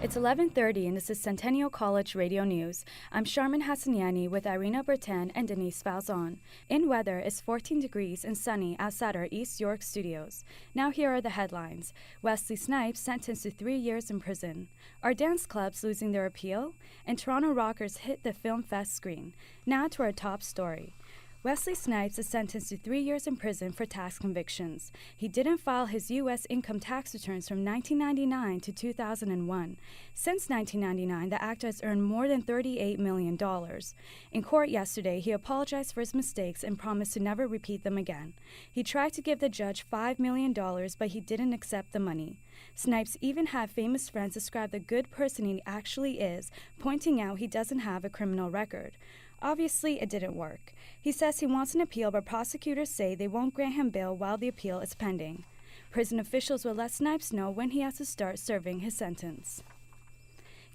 It's 11:30 and this is Centennial College Radio News. I'm Sharmin Hassaniani with Irina Burtan and Denise Falzon. In weather, it's 14 degrees and sunny outside our East York studios. Now here are the headlines. Wesley Snipes sentenced to 3 years in prison. Are dance clubs losing their appeal? And Toronto rockers hit the Film Fest screen. Now to our top story. Wesley Snipes is sentenced to 3 years in prison for tax convictions. He didn't file his U.S. income tax returns from 1999 to 2001. Since 1999, the actor has earned more than $38 million. In court yesterday, he apologized for his mistakes and promised to never repeat them again. He tried to give the judge $5 million, but he didn't accept the money. Snipes even had famous friends describe the good person he actually is, pointing out he doesn't have a criminal record. Obviously, it didn't work. He says he wants an appeal, but prosecutors say they won't grant him bail while the appeal is pending. Prison officials will let Snipes know when he has to start serving his sentence.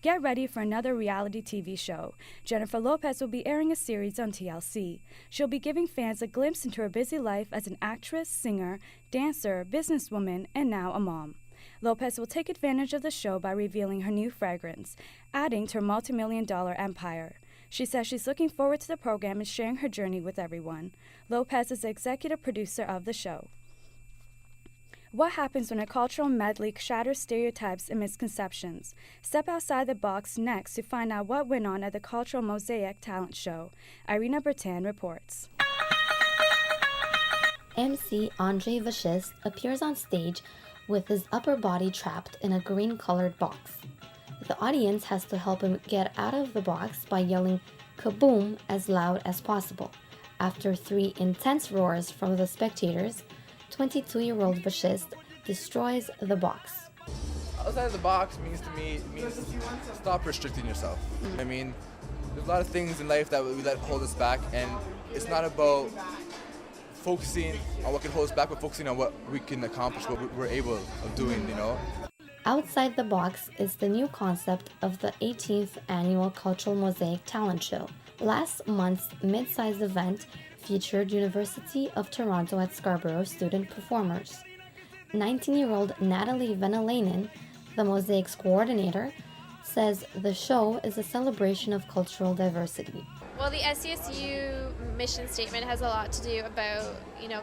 Get ready for another reality TV show. Jennifer Lopez will be airing a series on TLC. She'll be giving fans a glimpse into her busy life as an actress, singer, dancer, businesswoman, and now a mom. Lopez will take advantage of the show by revealing her new fragrance, adding to her multi-million-dollar empire. She says she's looking forward to the program and sharing her journey with everyone. Lopez is the executive producer of the show. What happens when a cultural medley shatters stereotypes and misconceptions? Step outside the box next to find out what went on at the Cultural Mosaic Talent Show. Irina Burtan reports. MC Andre Vachis appears on stage with his upper body trapped in a green-colored box. The audience has to help him get out of the box by yelling "kaboom" as loud as possible. After 3 intense roars from the spectators, 22-year-old Vachis destroys the box. Outside of the box means stop restricting yourself. I mean, there's a lot of things in life that we let hold us back, and it's not about focusing on what can hold us back, but focusing on what we can accomplish, what we're able of doing, you know? Outside the Box is the new concept of the 18th Annual Cultural Mosaic Talent Show. Last month's mid-sized event featured University of Toronto at Scarborough student performers. 19-year-old Natalie Venelainen, the Mosaic's coordinator, says the show is a celebration of cultural diversity. Well, the SCSU mission statement has a lot to do about,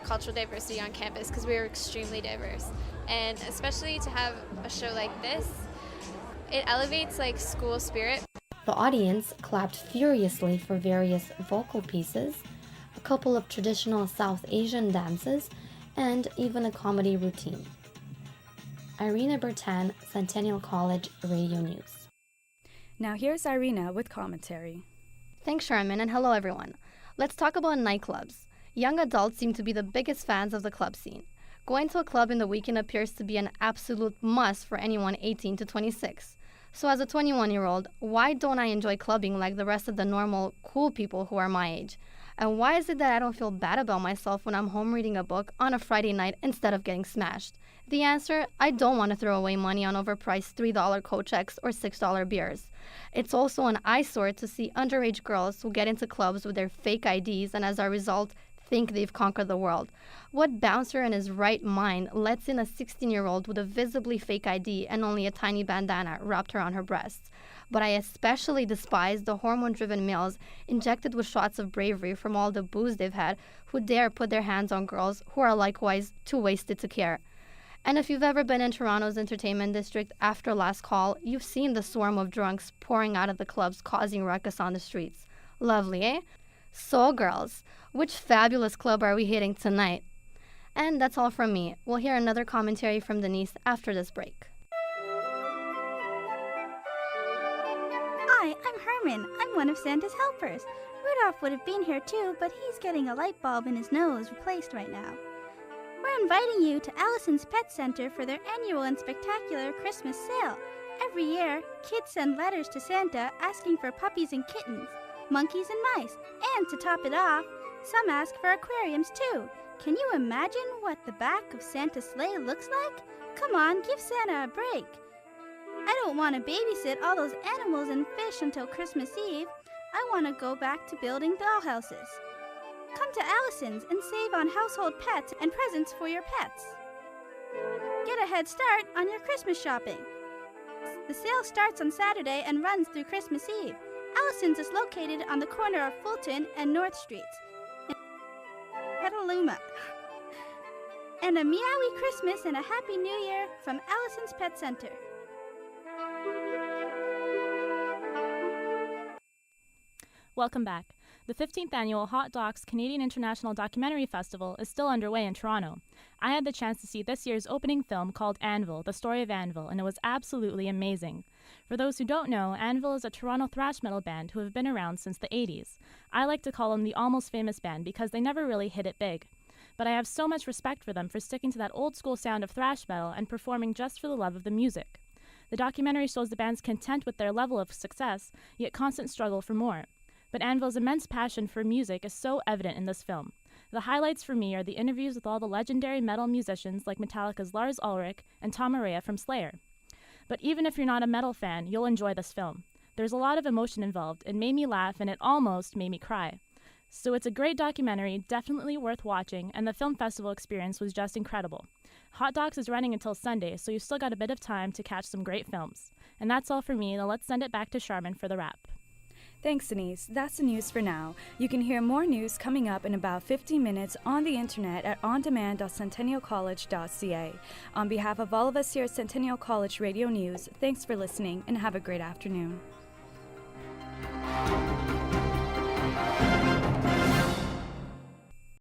cultural diversity on campus because we are extremely diverse. And especially to have a show like this, it elevates school spirit. The audience clapped furiously for various vocal pieces, a couple of traditional South Asian dances, and even a comedy routine. Irina Burtan, Centennial College Radio News. Now here's Irina with commentary. Thanks, Sharmin, and hello, everyone. Let's talk about nightclubs. Young adults seem to be the biggest fans of the club scene. Going to a club in the weekend appears to be an absolute must for anyone 18 to 26. So as a 21-year-old, why don't I enjoy clubbing like the rest of the normal, cool people who are my age? And why is it that I don't feel bad about myself when I'm home reading a book on a Friday night instead of getting smashed? The answer, I don't want to throw away money on overpriced $3 coat checks or $6 beers. It's also an eyesore to see underage girls who get into clubs with their fake IDs and as a result, think they've conquered the world. What bouncer in his right mind lets in a 16-year-old with a visibly fake ID and only a tiny bandana wrapped around her breasts? But I especially despise the hormone-driven males injected with shots of bravery from all the booze they've had who dare put their hands on girls who are likewise too wasted to care. And if you've ever been in Toronto's entertainment district after last call, you've seen the swarm of drunks pouring out of the clubs causing ruckus on the streets. Lovely, eh? So, girls, which fabulous club are we hitting tonight? And that's all from me. We'll hear another commentary from Denise after this break. Hi, I'm Herman. I'm one of Santa's helpers. Rudolph would have been here too, but he's getting a light bulb in his nose replaced right now. We're inviting you to Allison's Pet Center for their annual and spectacular Christmas sale. Every year, kids send letters to Santa asking for puppies and kittens, monkeys and mice, and to top it off, some ask for aquariums too. Can you imagine what the back of Santa's sleigh looks like? Come on, give Santa a break. I don't want to babysit all those animals and fish until Christmas Eve. I want to go back to building dollhouses. Come to Allison's and save on household pets and presents for your pets. Get a head start on your Christmas shopping. The sale starts on Saturday and runs through Christmas Eve. Allison's is located on the corner of Fulton and North Streets in Petaluma. And a meowy Christmas and a Happy New Year from Allison's Pet Center. Welcome back. The 15th annual Hot Docs Canadian International Documentary Festival is still underway in Toronto. I had the chance to see this year's opening film called Anvil, the story of Anvil, and it was absolutely amazing. For those who don't know, Anvil is a Toronto thrash metal band who have been around since the 80s. I like to call them the almost famous band because they never really hit it big. But I have so much respect for them for sticking to that old school sound of thrash metal and performing just for the love of the music. The documentary shows the band's content with their level of success, yet constant struggle for more. But Anvil's immense passion for music is so evident in this film. The highlights for me are the interviews with all the legendary metal musicians like Metallica's Lars Ulrich and Tom Araya from Slayer. But even if you're not a metal fan, you'll enjoy this film. There's a lot of emotion involved. It made me laugh and it almost made me cry. So it's a great documentary, definitely worth watching, and the film festival experience was just incredible. Hot Docs is running until Sunday, so you've still got a bit of time to catch some great films. And that's all for me. Now let's send it back to Sharmin for the wrap. Thanks, Denise. That's the news for now. You can hear more news coming up in about 15 minutes on the internet at ondemand.centennialcollege.ca. On behalf of all of us here at Centennial College Radio News, thanks for listening and have a great afternoon.